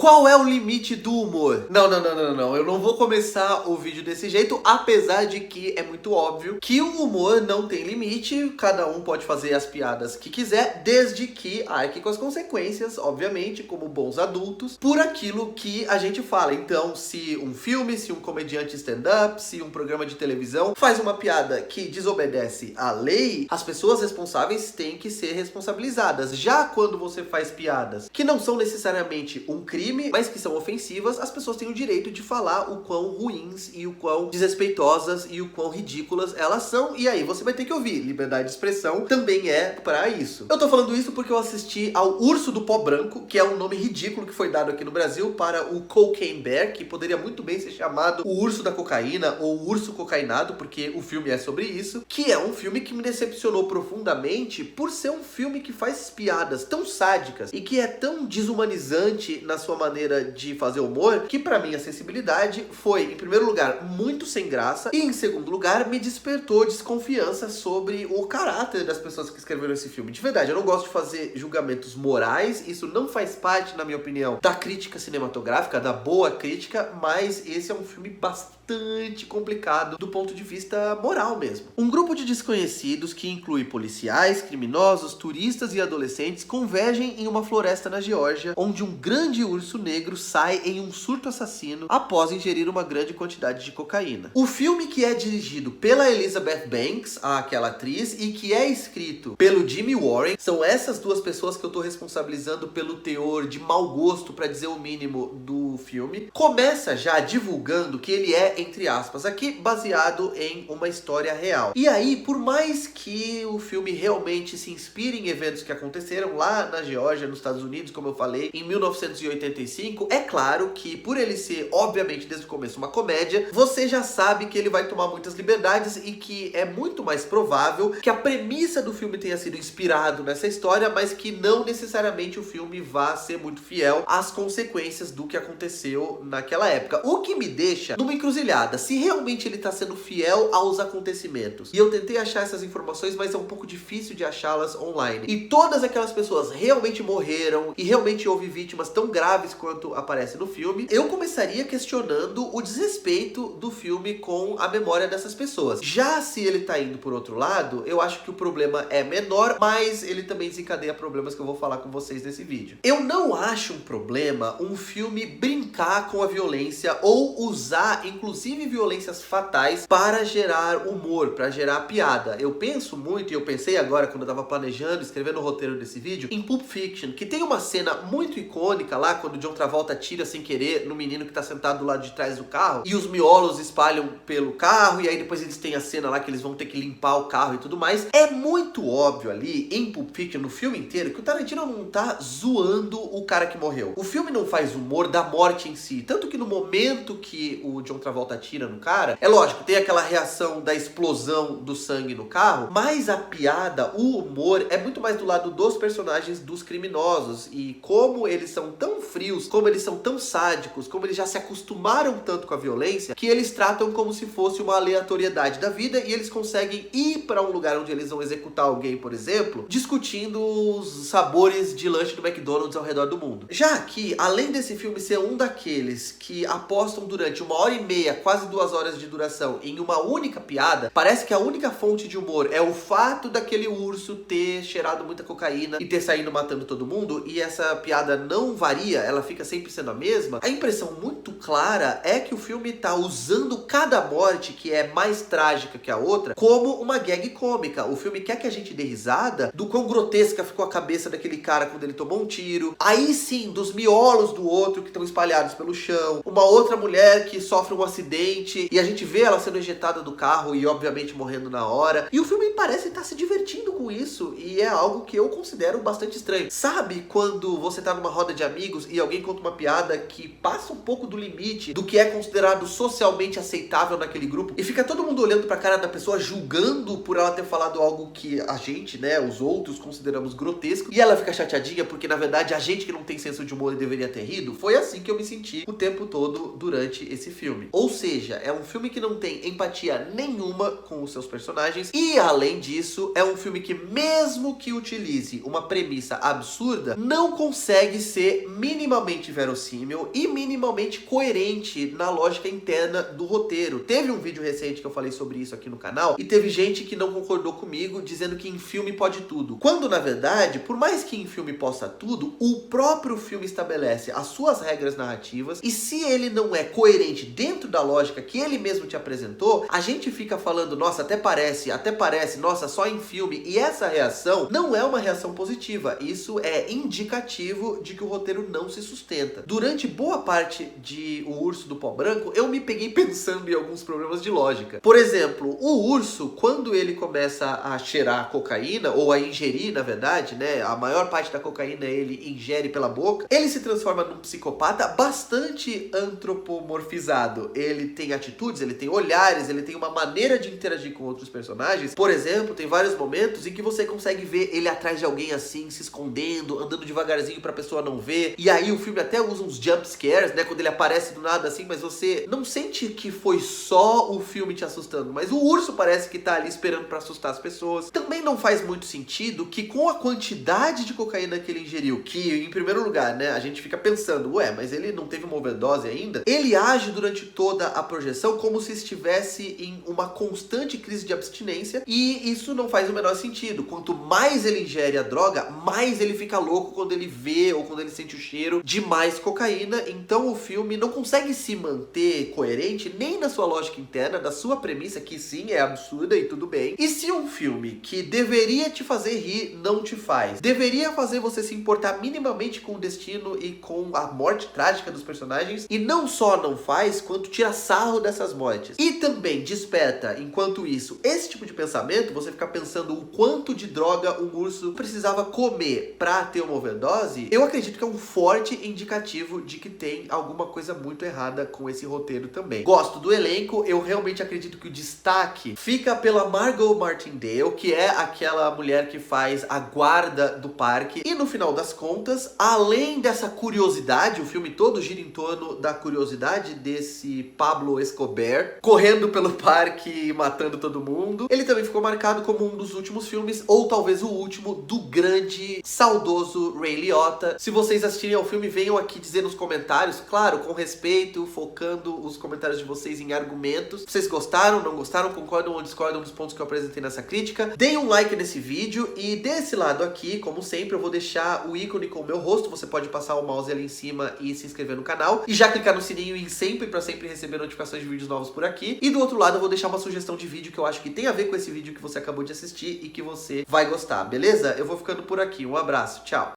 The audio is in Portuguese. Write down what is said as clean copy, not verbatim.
Qual é o limite do humor? Não. Eu não vou começar o vídeo desse jeito, apesar de que é muito óbvio que o humor não tem limite, cada um pode fazer as piadas que quiser, desde que arque com as consequências, obviamente, como bons adultos, por aquilo que a gente fala. Então, se um filme, se um comediante stand-up, se um programa de televisão faz uma piada que desobedece à lei, as pessoas responsáveis têm que ser responsabilizadas. Já quando você faz piadas que não são necessariamente um crime, mas que são ofensivas, as pessoas têm o direito de falar o quão ruins e o quão desrespeitosas e o quão ridículas elas são, e aí você vai ter que ouvir. Liberdade de expressão também é pra isso. Eu tô falando isso porque eu assisti ao Urso do Pó Branco, que é um nome ridículo que foi dado aqui no Brasil para o Cocaine Bear, que poderia muito bem ser chamado o Urso da Cocaína ou o Urso Cocainado, porque o filme é sobre isso, que é um filme que me decepcionou profundamente por ser um filme que faz piadas tão sádicas e que é tão desumanizante na sua maneira de fazer humor, que pra mim a sensibilidade foi, em primeiro lugar, muito sem graça, e em segundo lugar, me despertou desconfiança sobre o caráter das pessoas que escreveram esse filme. De verdade, eu não gosto de fazer julgamentos morais, isso não faz parte, na minha opinião, da crítica cinematográfica, da boa crítica, mas esse é um filme bastante complicado do ponto de vista moral mesmo. Um grupo de desconhecidos que inclui policiais, criminosos, turistas e adolescentes convergem em uma floresta na Geórgia, onde um grande urso negro sai em um surto assassino após ingerir uma grande quantidade de cocaína. O filme, que é dirigido pela Elizabeth Banks, aquela atriz, e que é escrito pelo Jimmy Warren, são essas duas pessoas que eu tô responsabilizando pelo teor de mau gosto, pra dizer o mínimo, do filme, começa já divulgando que ele é, entre aspas, aqui baseado em uma história real. E aí, por mais que o filme realmente se inspire em eventos que aconteceram lá na Geórgia, nos Estados Unidos, como eu falei, em 1985, é claro que, por ele ser, obviamente, desde o começo uma comédia, você já sabe que ele vai tomar muitas liberdades e que é muito mais provável que a premissa do filme tenha sido inspirado nessa história, mas que não necessariamente o filme vá ser muito fiel às consequências do que aconteceu naquela época. O que me deixa numa encruzilhada, se realmente ele tá sendo fiel aos acontecimentos. E eu tentei achar essas informações, mas é um pouco difícil de achá-las online. E todas aquelas pessoas realmente morreram e realmente houve vítimas tão graves quanto aparece no filme, eu começaria questionando o desrespeito do filme com a memória dessas pessoas. Já se ele tá indo por outro lado, eu acho que o problema é menor, mas ele também desencadeia problemas que eu vou falar com vocês nesse vídeo. Eu não acho um problema um filme brincar com a violência ou usar, inclusive, violências fatais para gerar humor, para gerar piada. Eu penso muito, e eu pensei agora quando eu tava planejando, escrevendo o roteiro desse vídeo, em Pulp Fiction, que tem uma cena muito icônica lá, quando o John Travolta tira sem querer no menino que tá sentado do lado de trás do carro, e os miolos espalham pelo carro, e aí depois eles têm a cena lá que eles vão ter que limpar o carro e tudo mais. É muito óbvio ali, em Pulp Fiction, no filme inteiro, que o Tarantino não tá zoando o cara que morreu. O filme não faz humor da morte em si, tanto que no momento que o John Travolta atira no cara, é lógico, tem aquela reação da explosão do sangue no carro, mas a piada, o humor, é muito mais do lado dos personagens dos criminosos, e como eles são tão frios, como eles são tão sádicos, como eles já se acostumaram tanto com a violência, que eles tratam como se fosse uma aleatoriedade da vida, e eles conseguem ir para um lugar onde eles vão executar alguém, por exemplo, discutindo os sabores de lanche do McDonald's ao redor do mundo. Já aqui, além desse filme ser um daqueles que apostam durante 1h30, quase 2 horas de duração, em uma única piada, parece que a única fonte de humor é o fato daquele urso ter cheirado muita cocaína e ter saído matando todo mundo, e essa piada não varia, ela fica sempre sendo a mesma. A impressão muito clara é que o filme tá usando cada morte, que é mais trágica que a outra, como uma gag cômica. O filme quer que a gente dê risada do quão grotesca ficou a cabeça daquele cara quando ele tomou um tiro, aí sim, dos miolos do outro que estão espalhados pelo chão, uma outra mulher que sofre um acidente e a gente vê ela sendo ejetada do carro e obviamente morrendo na hora, e o filme parece estar se divertindo com isso, e é algo que eu considero bastante estranho. Sabe quando você tá numa roda de amigos e alguém conta uma piada que passa um pouco do limite do que é considerado socialmente aceitável naquele grupo, e fica todo mundo olhando pra cara da pessoa, julgando por ela ter falado algo que a gente, né, os outros, consideramos grotesco, e ela fica chateadinha porque, na verdade, a gente que não tem senso de humor deveria ter rido? Foi assim que eu me senti o tempo todo durante esse filme. Ou seja, é um filme que não tem empatia nenhuma com os seus personagens e, além disso, é um filme que, mesmo que utilize uma premissa absurda, não consegue ser minimamente verossímil e minimamente coerente na lógica interna do roteiro. Teve um vídeo recente que eu falei sobre isso aqui no canal e teve gente que não concordou comigo, dizendo que em filme pode tudo. Quando, na verdade, por mais que em filme possa tudo, o próprio filme estabelece as suas regras narrativas e se ele não é coerente dentro da lógica que ele mesmo te apresentou, a gente fica falando, nossa, até parece, nossa, só em filme. E essa reação não é uma reação positiva. Isso é indicativo de que o roteiro não se sustenta. Durante boa parte de O Urso do Pó Branco, eu me peguei pensando em alguns problemas de lógica. Por exemplo, o urso, quando ele começa a cheirar cocaína, ou a ingerir, na verdade, né, a maior parte da cocaína ele ingere pela boca, ele se transforma num psicopata bastante antropomorfizado. Ele tem atitudes, ele tem olhares, ele tem uma maneira de interagir com outros personagens. Por exemplo, tem vários momentos em que você consegue ver ele atrás de alguém assim, se escondendo, andando devagarzinho pra pessoa não ver. E aí o filme até usa uns jump scares, né, quando ele aparece do nada assim, mas você não sente que foi só o filme te assustando, mas o urso parece que tá ali esperando pra assustar as pessoas. Também não faz muito sentido que com a quantidade de cocaína que ele ingeriu, que em primeiro lugar, né, a gente fica pensando, ué, mas ele não teve uma overdose ainda? Ele age durante toda a projeção como se estivesse em uma constante crise de abstinência e isso não faz o menor sentido. Quanto mais ele ingere a droga, mais ele fica louco quando ele vê ou quando ele sente o cheiro de mais cocaína. Então o filme não consegue se manter coerente nem na sua lógica interna, da sua premissa, que sim, é absurda e tudo bem. E se um filme que deveria te fazer rir não te faz, deveria fazer você se importar minimamente com o destino e com a morte trágica dos personagens, e não só não faz, quanto tira sarro dessas mortes. E também desperta, enquanto isso, esse tipo de pensamento, você fica pensando o quanto de droga um urso precisava comer pra ter uma overdose, eu acredito que é um forte indicativo de que tem alguma coisa muito errada com esse roteiro também. Gosto do elenco, eu realmente acredito que o destaque fica pela Margot Martindale, que é aquela mulher que faz a guarda do parque. E no final das contas, além dessa curiosidade, o filme todo gira em torno da curiosidade desse Pablo Escobar correndo pelo parque e matando todo mundo. Ele também ficou marcado como um dos últimos filmes, ou talvez o último, do grande, saudoso Ray Liotta. Se vocês assistirem ao filme, venham aqui dizer nos comentários, claro, com respeito, focando os comentários de vocês em argumentos. Vocês gostaram, não gostaram, concordam ou discordam dos pontos que eu apresentei nessa crítica? Deem um like nesse vídeo e desse lado aqui, como sempre, eu vou deixar o ícone com o meu rosto. Você pode passar o mouse ali em cima e se inscrever no canal. E já clicar no sininho em sempre, para sempre receber notificações de vídeos novos por aqui. E do outro lado eu vou deixar uma sugestão de vídeo que eu acho que tem a ver com esse vídeo que você acabou de assistir e que você vai gostar, beleza? Eu vou ficando por aqui. Um abraço, tchau!